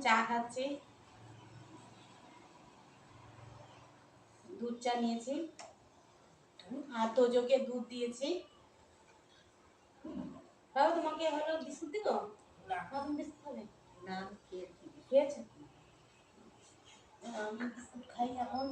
চা খাচ্ছি, দুধ চা নিয়েছি আর তোজোকে দুধ দিয়েছি। বাবা তোমাকে হলো বিস্কুট দিব না? তুমি বিস্কুট খাবে না? খেয়েছে আমি বিস্কুট খাই এখন।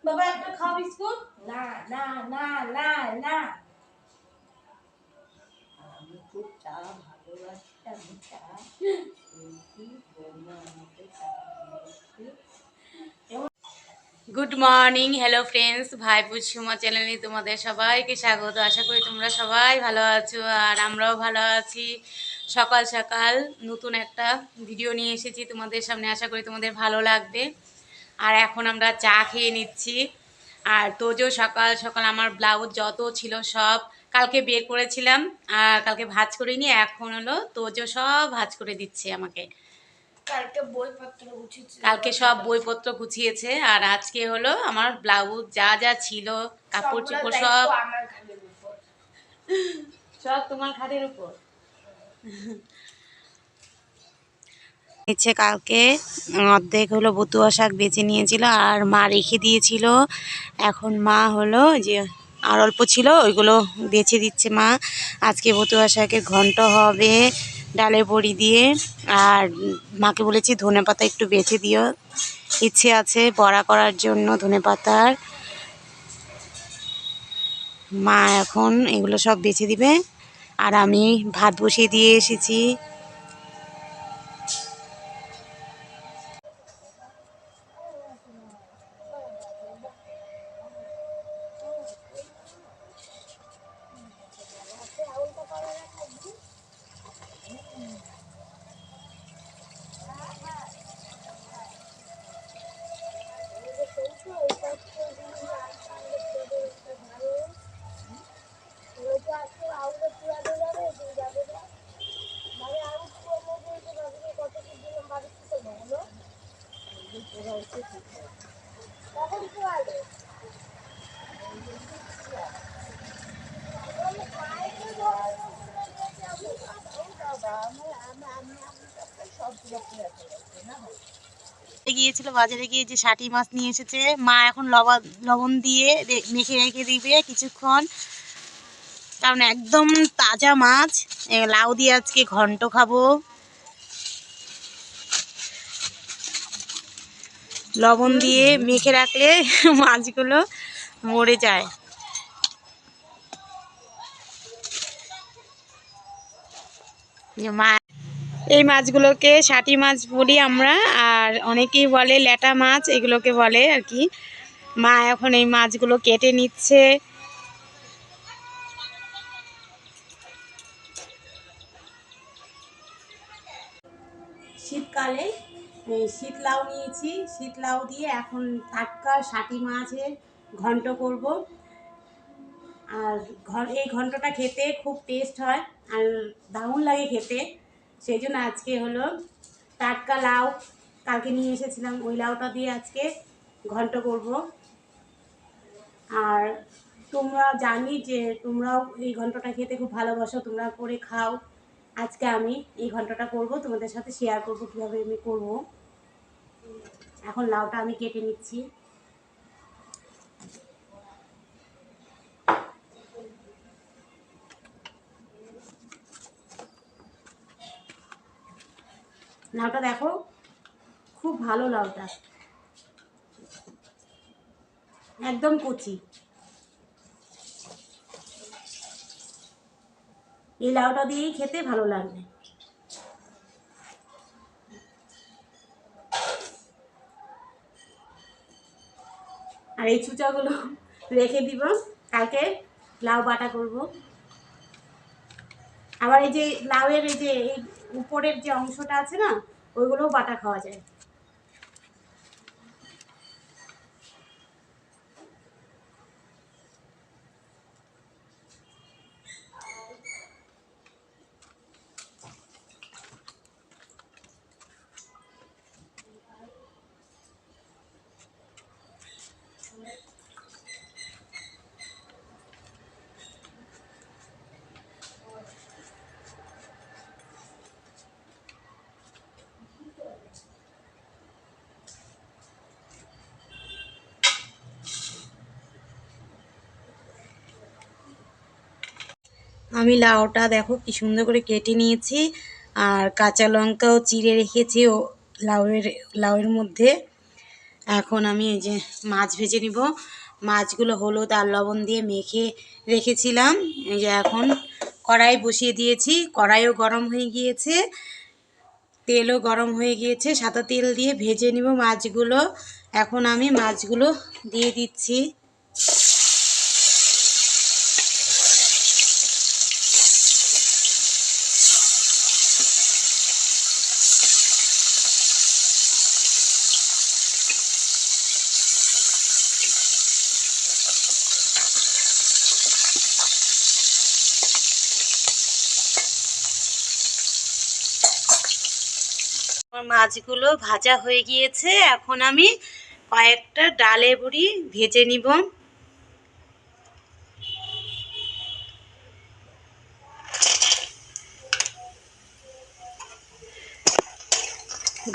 বাবা একটা খাও বিস্কুট। না না না না না, আমি খুব চা ভালোবাসি, আমি চা good morning, hello friends, Bhaipu Suma চ্যানেলে তোমাদের সবাইকে স্বাগত। আশা করি তোমরা সবাই ভালো আছো আর আমরাও ভালো আছি। সকাল সকাল নতুন একটা ভিডিও নিয়ে এসেছি তোমাদের সামনে, আশা করি তোমাদের ভালো লাগবে। আর এখন আমরা চা খেয়ে নিচ্ছি। আর তোজো সকাল সকাল আমার ব্লাউজ যত ছিল সব কালকে বের করেছিলাম, আর কালকে ভাঁজ করিনি, এখন হলো তোজো সব ভাঁজ করে দিচ্ছে আমাকে। কালকে সব বইপত্র গুছিয়েছে আর আজকে হলো আমার ব্লাউজ যা যা ছিল কাপড় চোপড় সব সব তোমার ঘাড়ের উপর। কালকে অর্ধেক হলো বতুয়া শাক বেছে নিয়েছিল আর মা রেখে দিয়েছিল। এখন মা হলো যে আর অল্প ছিল ওইগুলো বেছে দিচ্ছে মা। আজকে বতুয়া শাকের ঘন্ট হবে ডালের বড়ি দিয়ে। আর মাকে বলেছি ধনেপাতা একটু বেছে দিও, ইচ্ছে আছে বড়া করার জন্য ধনেপাতার। মা এখন এগুলো সব বেছে দিবে আর আমি ভাত বসিয়ে দিয়ে এসেছি। গিয়েছিল বাজারে গিয়ে যে ষাটি মাছ নিয়ে এসেছে মা, এখন লবণ দিয়ে মেখে রেখে দিবে কিছুক্ষণ, কারণ একদম তাজা মাছ। লাউ দিয়ে আজকে ঘন্ট খাবো। লবণ দিয়ে মেখে রাখলে মাছগুলো মরে যায়। এই মাছগুলোকে ষাটি মাছ বলি আমরা, আর অনেকেই বলে ল্যাটা মাছ, এগুলোকে বলে আর কি। মা এখন এই মাছগুলো কেটে নিচ্ছে। শীতকালে শীত লাউ নিয়েছি, শীত লাউ দিয়ে এখন টাটকা ষাটি মাছের ঘন্ট করব। আর এই ঘন্টটা খেতে খুব টেস্ট হয় আর দারুণ লাগে খেতে। সেই জন্য আজকে হলো টাটকা লাউ কালকে নিয়ে এসেছিলাম, ওই লাউটা দিয়ে আজকে ঘন্ট করব। আর তোমরা জানি যে তোমরাও এই ঘন্টটা খেতে খুব ভালোবাসো, তোমরা করে খাও। আজকে আমি এই ঘন্টটা করব, তোমাদের সাথে শেয়ার করব কীভাবে আমি করব। এখন লাউটা আমি কেটে নিচ্ছি। লাউটা দেখো খুব ভালো, লাউটা একদম কচি। এই লাউটা দিয়েই খেতে ভালো লাগবে। আর এই চুচাগুলো রেখে দিব, কালকে লাউ বাটা করব। আবার এই যে লাউয়ের এই যে এই উপরের যে অংশটা আছে না, ওইগুলোও বাটা খাওয়া যায়। আমি লাউটা দেখো কি সুন্দর করে কেটে নিয়েছি, আর কাঁচা লঙ্কাও চিড়ে রেখেছি ও লাউয়ের মধ্যে। এখন আমি এই যে মাছ ভেজে নিব। মাছগুলো হলুদ আর লবণ দিয়ে মেখে রেখেছিলাম। এই যে এখন কড়াই বসিয়ে দিয়েছি, কড়াইও গরম হয়ে গিয়েছে, তেলও গরম হয়ে গিয়েছে। সাদা তেল দিয়ে ভেজে নিব মাছগুলো। এখন আমি মাছগুলো দিয়ে দিচ্ছি। মাছগুলো ভাজা হয়ে গিয়েছে, এখন আমি কয়েকটা ডালে বড়ি ভেজে নিব।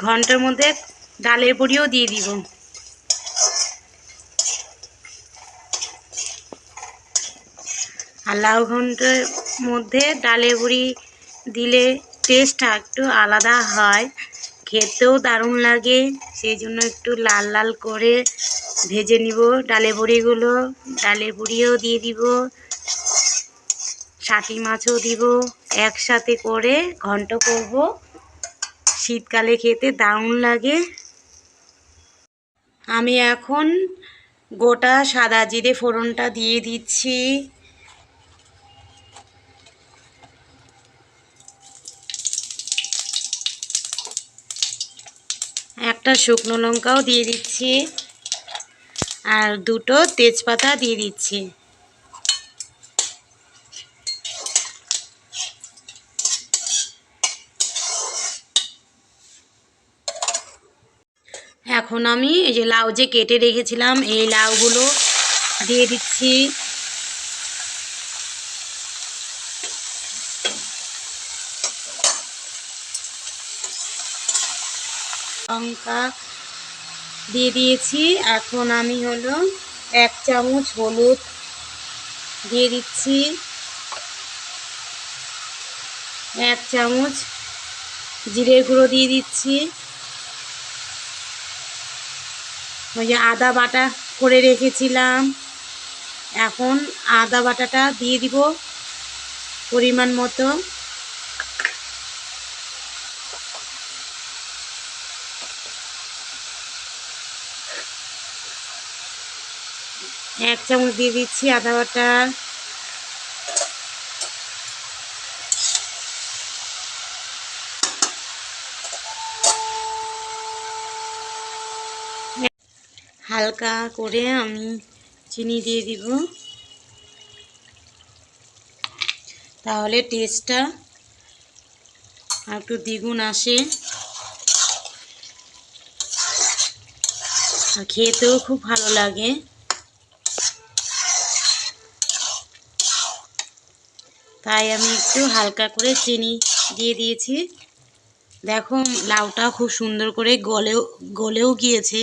ঘন্টার মধ্যে ডালের বড়িও দিয়ে দিব। আর লাউ ঘন্টার মধ্যে ডালের বড়ি দিলে টেস্টটা একটু আলাদা হয়, খেতেও দারুণ লাগে। সেই জন্য একটু লাল লাল করে ভেজে নিব ডালে বড়িগুলো। ডালে বড়িও দিয়ে দিব, শাটি মাছও দিব, একসাথে করে ঘন্ট করব। শীতকালে খেতে দারুণ লাগে। আমি এখন গোটা সাদা জিরে ফোড়নটা দিয়ে দিচ্ছি। একটা শুকনো লঙ্কাও দিয়ে দিচ্ছি, আর দুটো তেজপাতা দিয়ে দিচ্ছি। এখন আমি এই যে লাউ যে কেটে রেখেছিলাম এই লাউগুলো দিয়ে দিচ্ছি। লঙ্কা দিয়ে দিয়েছি। এখন আমি হলো 1 চামচ হলুদ দিয়ে দিচ্ছি, 1 চামচ জিরের গুঁড়ো দিয়ে দিচ্ছি। ওই যে আদা বাটা করে রেখেছিলাম, এখন আদা বাটাটা দিয়ে দিব পরিমাণ মতো। এক চামচ দিয়ে দিচ্ছি আদা বাটা। হালকা করে আমি চিনি দিয়ে দিব, তাহলে টেস্টটা একটু দ্বিগুণ আসে, আর খেতেও খুব ভালো লাগে। তাই আমি একটু হালকা করে চিনি দিয়ে দিয়েছি। দেখো লাউটা খুব সুন্দর করে গলেও গিয়েছে।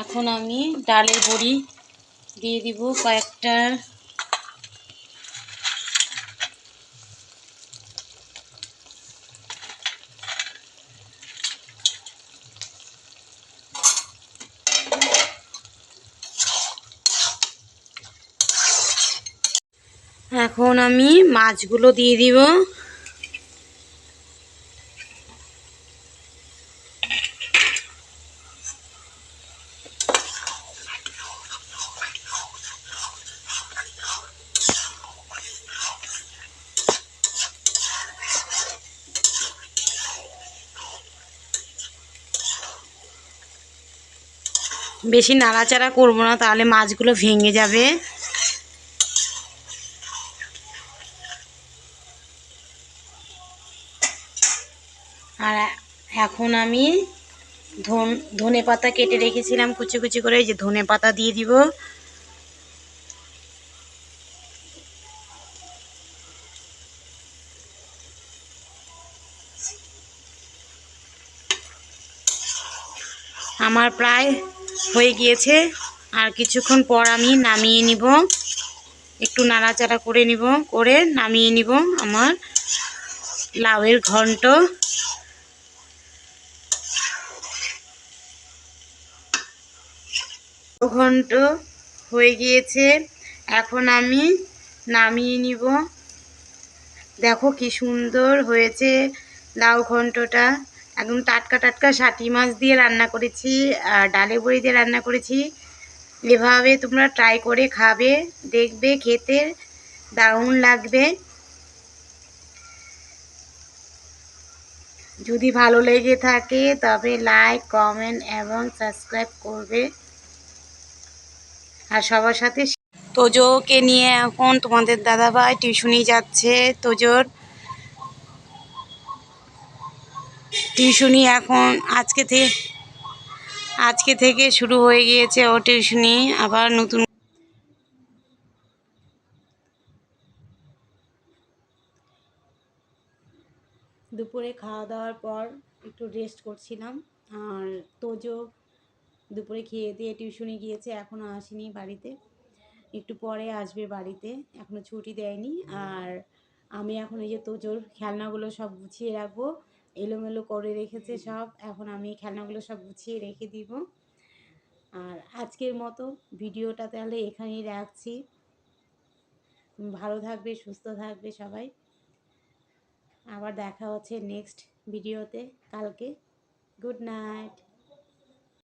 এখন আমি ডালের বড়ি দিয়ে দিব কয়েকটা। এখন আমি মাছগুলো দিয়ে দিব। বেশি নাড়াচাড়া করব না, তাহলে মাছগুলো ভেঙে যাবে। আর এখন আমি ধনে পাতা কেটে রেখেছিলাম কুচি কুচি করে, এই যে ধনে পাতা দিয়ে দিব। আমার প্রায় হয়ে গিয়েছে, আর কিছুক্ষণ পর আমি নামিয়ে নিব। একটু নাড়াচাড়া করে নিব, করে নামিয়ে নিব আমার লাউয়ের ঘন্ট। ঘন্ট হয়ে গিয়েছে, এখন আমি নামিয়ে নিব। দেখো কি সুন্দর হয়েছে লাউ ঘন্টটা, একদম টাটকা টাটকা শাটি মাছ দিয়ে রান্না করেছি আর ডালে বড়ি দিয়ে রান্না করেছি। এভাবে তোমরা ট্রাই করে খাবে, দেখবে খেতে দারুণ লাগবে। যদি ভালো লেগে থাকে তবে লাইক, কমেন্ট এবং সাবস্ক্রাইব করবে। আর সবার সাথে তোজোকে নিয়ে এখন তোমাদের দাদাভাই টিউশনি যাচ্ছে। তোজোর টিউশনি এখন আজকে থেকে শুরু হয়ে গিয়েছে ও টিউশনি। আবার নতুন দুপুরে খাওয়া দাওয়ার পর একটু রেস্ট করছিলাম। আর তোজো দুপুরে খেয়ে দিয়ে টিউশনি গিয়েছে, এখনও আসেনি বাড়িতে, একটু পরে আসবে বাড়িতে, এখনও ছুটি দেয়নি। আর আমি এখন এই যে তোজোর খেলনাগুলো সব গুছিয়ে রাখবো, এলোমেলো করে রেখেছে সব, এখন আমি খেলনাগুলো সব গুছিয়ে রেখে দিব। আর আজকের মতো ভিডিওটা তাহলে এখানেই রাখছি। ভালো থাকবে, সুস্থ থাকবে সবাই। আবার দেখা হচ্ছে নেক্সট ভিডিওতে কালকে। Good night.